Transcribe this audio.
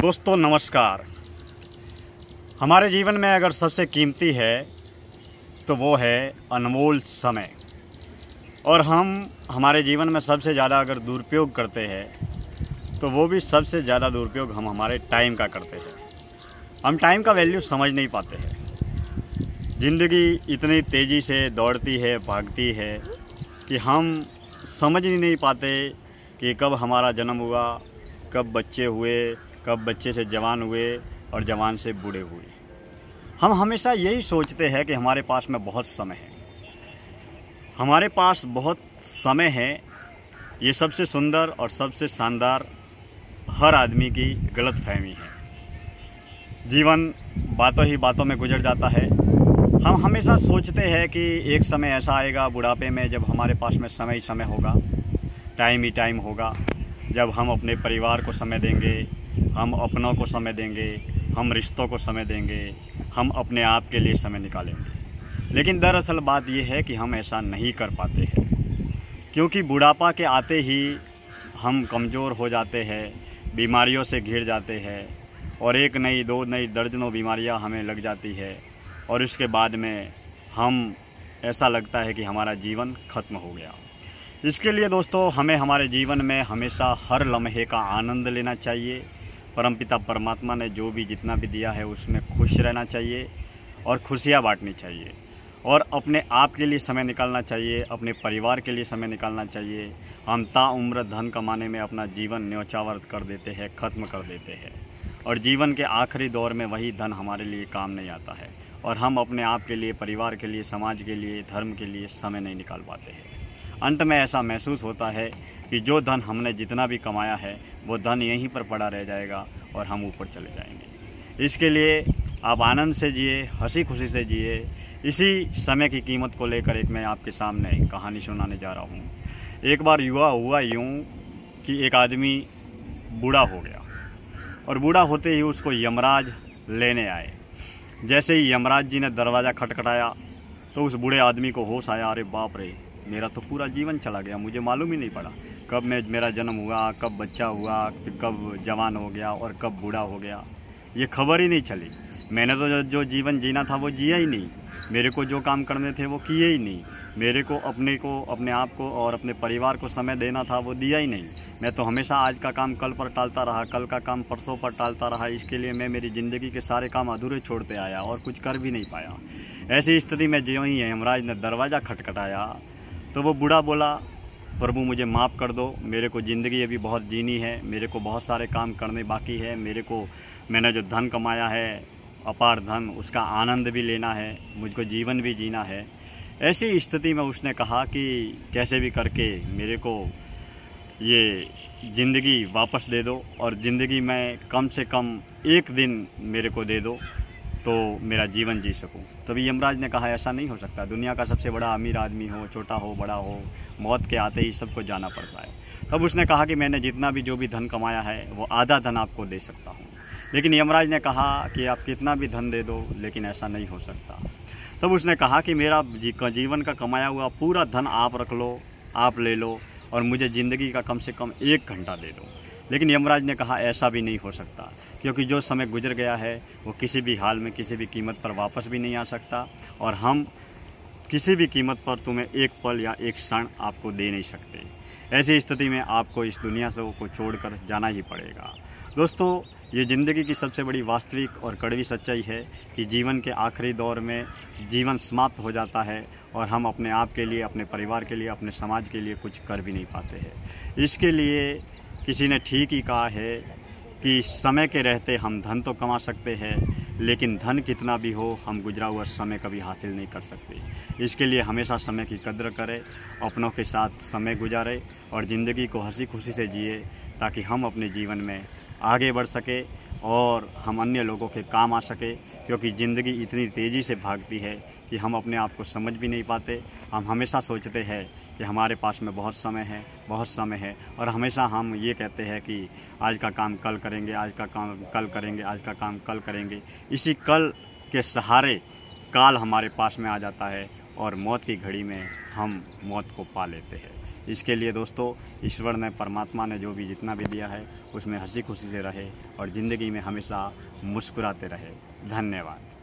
दोस्तों नमस्कार। हमारे जीवन में अगर सबसे कीमती है तो वो है अनमोल समय। और हम हमारे जीवन में सबसे ज़्यादा अगर दुरुपयोग करते हैं तो वो भी सबसे ज़्यादा दुरुपयोग हम हमारे टाइम का करते हैं। हम टाइम का वैल्यू समझ नहीं पाते हैं। ज़िंदगी इतनी तेज़ी से दौड़ती है, भागती है कि हम समझ ही नहीं पाते कि कब हमारा जन्म हुआ, कब बच्चे हुए, कब बच्चे से जवान हुए और जवान से बूढ़े हुए। हम हमेशा यही सोचते हैं कि हमारे पास में बहुत समय है, हमारे पास बहुत समय है। ये सबसे सुंदर और सबसे शानदार हर आदमी की गलतफहमी है। जीवन बातों ही बातों में गुजर जाता है। हम हमेशा सोचते हैं कि एक समय ऐसा आएगा बुढ़ापे में जब हमारे पास में समय ही समय होगा, टाइम ही टाइम होगा, जब हम अपने परिवार को समय देंगे, हम अपनों को समय देंगे, हम रिश्तों को समय देंगे, हम अपने आप के लिए समय निकालेंगे। लेकिन दरअसल बात यह है कि हम ऐसा नहीं कर पाते हैं, क्योंकि बुढ़ापा के आते ही हम कमज़ोर हो जाते हैं, बीमारियों से घिर जाते हैं और एक नई, दो नई, दर्जनों बीमारियां हमें लग जाती है और इसके बाद में हम ऐसा लगता है कि हमारा जीवन खत्म हो गया। इसके लिए दोस्तों हमें हमारे जीवन में हमेशा हर लम्हे का आनंद लेना चाहिए। परमपिता परमात्मा ने जो भी जितना भी दिया है उसमें खुश रहना चाहिए और खुशियाँ बांटनी चाहिए और अपने आप के लिए समय निकालना चाहिए, अपने परिवार के लिए समय निकालना चाहिए। हम ताउम्र धन कमाने में अपना जीवन न्योछावर कर देते हैं, ख़त्म कर देते हैं और जीवन के आखिरी दौर में वही धन हमारे लिए काम नहीं आता है और हम अपने आप के लिए, परिवार के लिए, समाज के लिए, धर्म के लिए समय नहीं निकाल पाते हैं। अंत में ऐसा महसूस होता है कि जो धन हमने जितना भी कमाया है वो धन यहीं पर पड़ा रह जाएगा और हम ऊपर चले जाएंगे। इसके लिए आप आनंद से जिए, हंसी खुशी से जिए। इसी समय की कीमत को लेकर एक मैं आपके सामने कहानी सुनाने जा रहा हूँ। एक बार हुआ यूँ कि एक आदमी बूढ़ा हो गया और बूढ़ा होते ही उसको यमराज लेने आए। जैसे ही यमराज जी ने दरवाज़ा खटखटाया तो उस बूढ़े आदमी को होश आया, अरे बाप रे, मेरा तो पूरा जीवन चला गया, मुझे मालूम ही नहीं पड़ा कब मेरा जन्म हुआ, कब बच्चा हुआ, कब जवान हो गया और कब बूढ़ा हो गया। ये खबर ही नहीं चली। मैंने तो जो जीवन जीना था वो जिया ही नहीं, मेरे को जो काम करने थे वो किए ही नहीं, मेरे को, अपने आप को और अपने परिवार को समय देना था वो दिया ही नहीं। मैं तो हमेशा आज का काम कल पर टालता रहा, कल का काम परसों पर टालता रहा। इसके लिए मैं मेरी ज़िंदगी के सारे काम अधूरे छोड़ते आया और कुछ कर भी नहीं पाया। ऐसी स्थिति में ज्यों ही यमराज ने दरवाज़ा खटखटाया तो वो बूढ़ा बोला, प्रभु मुझे माफ़ कर दो, मेरे को ज़िंदगी अभी बहुत जीनी है, मेरे को बहुत सारे काम करने बाकी है, मैंने जो धन कमाया है, अपार धन, उसका आनंद भी लेना है, मुझको जीवन भी जीना है। ऐसी स्थिति में उसने कहा कि कैसे भी करके मेरे को ये ज़िंदगी वापस दे दो और ज़िंदगी में कम से कम एक दिन मेरे को दे दो तो मेरा जीवन जी सकूं। तभी यमराज ने कहा, ऐसा नहीं हो सकता, दुनिया का सबसे बड़ा अमीर आदमी हो, छोटा हो, बड़ा हो, मौत के आते ही सबको जाना पड़ता है। तब उसने कहा कि मैंने जितना भी जो भी धन कमाया है वो आधा धन आपको दे सकता हूँ। लेकिन यमराज ने कहा कि आप कितना भी धन दे दो, लेकिन ऐसा नहीं हो सकता। तब उसने कहा कि मेरा जीवन का कमाया हुआ पूरा धन आप रख लो, आप ले लो और मुझे ज़िंदगी का कम से कम 1 घंटा दे दो। लेकिन यमराज ने कहा ऐसा भी नहीं हो सकता, क्योंकि जो समय गुजर गया है वो किसी भी हाल में, किसी भी कीमत पर वापस भी नहीं आ सकता और हम किसी भी कीमत पर तुम्हें एक पल या एक क्षण आपको दे नहीं सकते। ऐसी स्थिति में आपको इस दुनिया से को छोड़कर जाना ही पड़ेगा। दोस्तों, ये ज़िंदगी की सबसे बड़ी वास्तविक और कड़वी सच्चाई है कि जीवन के आखिरी दौर में जीवन समाप्त हो जाता है और हम अपने आप के लिए, अपने परिवार के लिए, अपने समाज के लिए कुछ कर भी नहीं पाते हैं। इसके लिए किसी ने ठीक ही कहा है कि समय के रहते हम धन तो कमा सकते हैं, लेकिन धन कितना भी हो हम गुजरा हुआ समय कभी हासिल नहीं कर सकते। इसके लिए हमेशा समय की कद्र करें, अपनों के साथ समय गुजारें और ज़िंदगी को हंसी खुशी से जिए, ताकि हम अपने जीवन में आगे बढ़ सके और हम अन्य लोगों के काम आ सके। क्योंकि ज़िंदगी इतनी तेज़ी से भागती है कि हम अपने आप को समझ भी नहीं पाते। हम हमेशा सोचते हैं कि हमारे पास में बहुत समय है और हमेशा हम ये कहते हैं कि आज का काम कल करेंगे, आज का काम कल करेंगे, आज का काम कल करेंगे। इसी कल के सहारे काल हमारे पास में आ जाता है और मौत की घड़ी में हम मौत को पा लेते हैं। इसके लिए दोस्तों ईश्वर ने, परमात्मा ने जो भी जितना भी दिया है उसमें हंसी खुशी से रहे और ज़िंदगी में हमेशा मुस्कुराते रहे। धन्यवाद।